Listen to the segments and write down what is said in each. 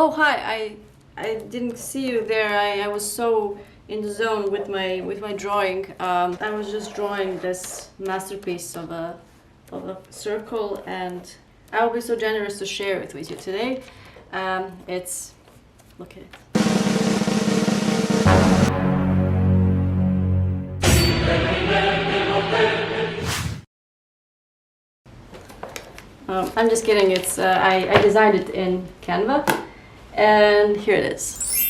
Oh, hi. I didn't see you there. I was so in the zone with my drawing. I was just drawing this masterpiece of a circle, and I will be so generous to share it with you today. It's, look at it. I'm just kidding. It's I designed it in Canva, and here it is.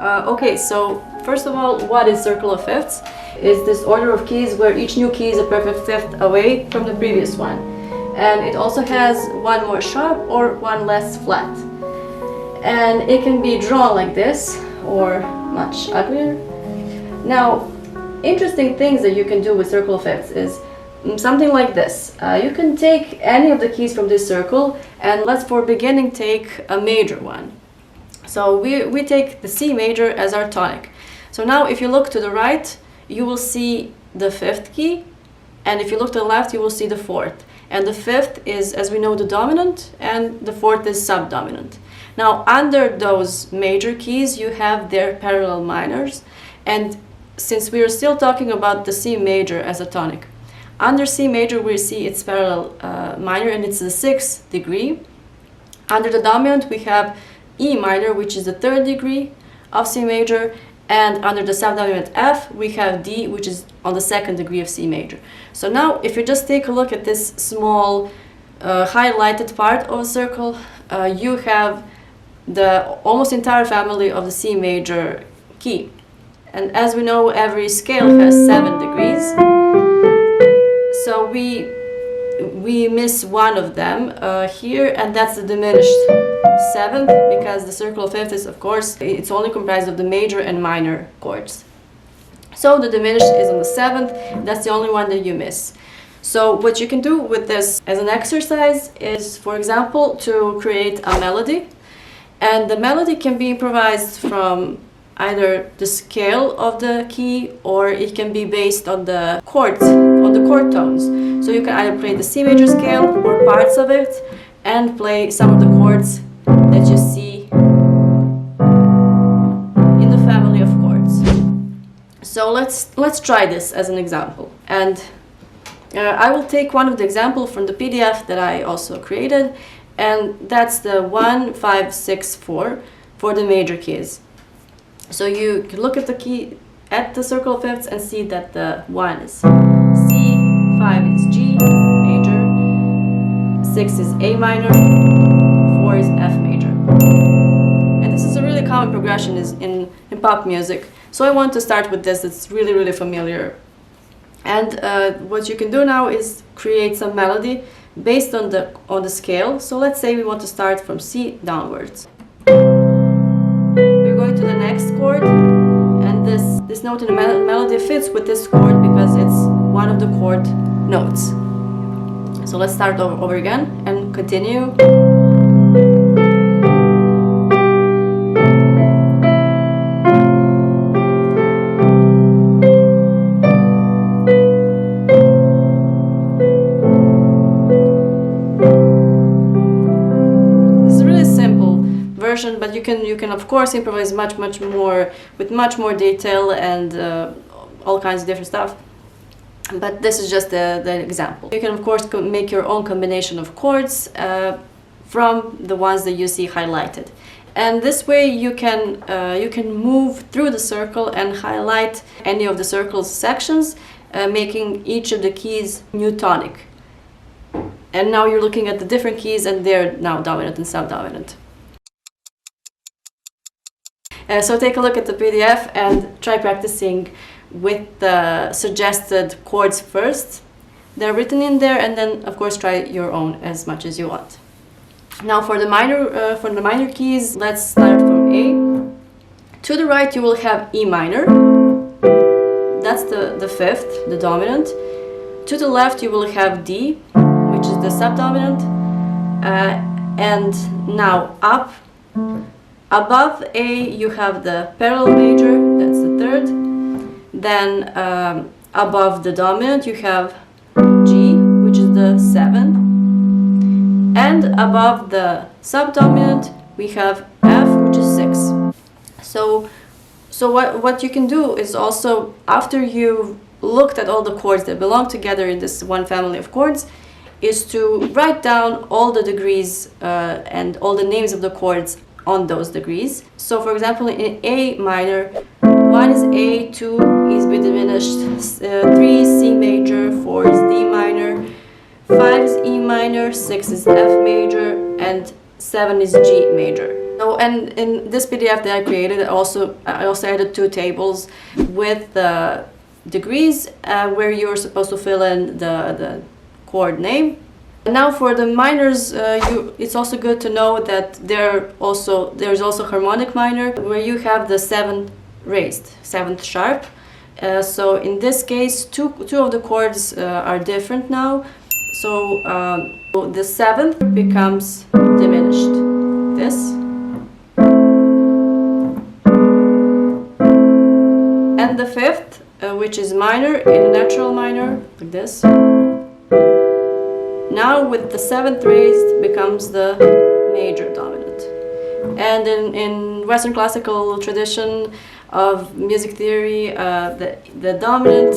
Okay, so first of all, what is circle of fifths? It's this order of keys where each new key is a perfect fifth away from the previous one, and it also has one more sharp or one less flat, and it can be drawn like this or much uglier. Now, interesting things that you can do with circle of fifths is something like this. You can take any of the keys from this circle, and let's for beginning take a major one. So we take the C major as our tonic. So now if you look to the right, you will see the fifth key, and if you look to the left, you will see the fourth. And the fifth is, as we know, the dominant, and the fourth is subdominant. Now under those major keys, you have their parallel minors, and since we are still talking about the C major as a tonic, under C major we see its parallel minor, and it's the 6th degree. Under the dominant we have E minor, which is the 3rd degree of C major, and under the subdominant F we have D, which is on the 2nd degree of C major. So now if you just take a look at this small highlighted part of a circle, you have the almost entire family of the C major key. And as we know, every scale has 7 degrees, so we miss one of them here, and that's the diminished 7th, because the circle of fifths is, of course, it's only comprised of the major and minor chords. So the diminished is on the 7th, that's the only one that you miss. So what you can do with this as an exercise is, for example, to create a melody, and the melody can be improvised from either the scale of the key, or it can be based on the chords, on the chord tones. So you can either play the C major scale or parts of it, and play some of the chords that you see in the family of chords. So let's try this as an example. And I will take one of the examples from the PDF that I also created, and that's the 1, 5, 6, 4 for the major keys. So you can look at the key at the circle of fifths and see that the 1 is C, 5 is G major, 6 is A minor, 4 is F major. And this is a really common progression in pop music. So I want to start with this. It's really, really familiar. And what you can do now is create some melody based on the scale. So let's say we want to start from C downwards. We're going to the next chord, and this note in the melody fits with this chord because it's one of the chord notes. So let's start over again and continue. But you can of course improvise much more with much more detail and all kinds of different stuff. But this is just the example. You can of course make your own combination of chords from the ones that you see highlighted, and this way you can move through the circle and highlight any of the circle's sections, making each of the keys new tonic. And now you're looking at the different keys, and they're now dominant and subdominant. So take a look at the PDF and try practicing with the suggested chords first. They're written in there, and then of course try your own as much as you want. Now for the minor keys, let's start from A. To the right you will have E minor. That's the 5th, the dominant. To the left you will have D, which is the subdominant. And now up. Above A you have the parallel major, that's the 3rd. Then above the dominant you have G, which is the 7th. And above the subdominant, we have F, which is 6. So what you can do is also, after you've looked at all the chords that belong together in this one family of chords, is to write down all the degrees and all the names of the chords on those degrees. So for example, in A minor, 1 is A, 2 is B diminished, 3 is C major, 4 is D minor, 5 is E minor, 6 is F major, and 7 is G major. So, and in this PDF that I created, I also added 2 tables with the degrees where you're supposed to fill in the chord name. And now for the minors, it's also good to know that there's also harmonic minor, where you have the 7th raised, 7th sharp. So in this case, two of the chords are different now. So the 7th becomes diminished. This. And the 5th, which is minor in a natural minor, like this. Now with the 7th raised becomes the major dominant. And in Western classical tradition of music theory, the dominant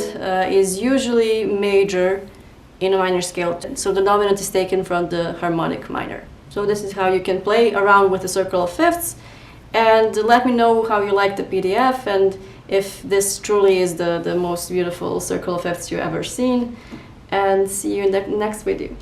is usually major in a minor scale. So the dominant is taken from the harmonic minor. So this is how you can play around with the circle of fifths. And let me know how you like the PDF and if this truly is the most beautiful circle of fifths you've ever seen. And see you in the next video.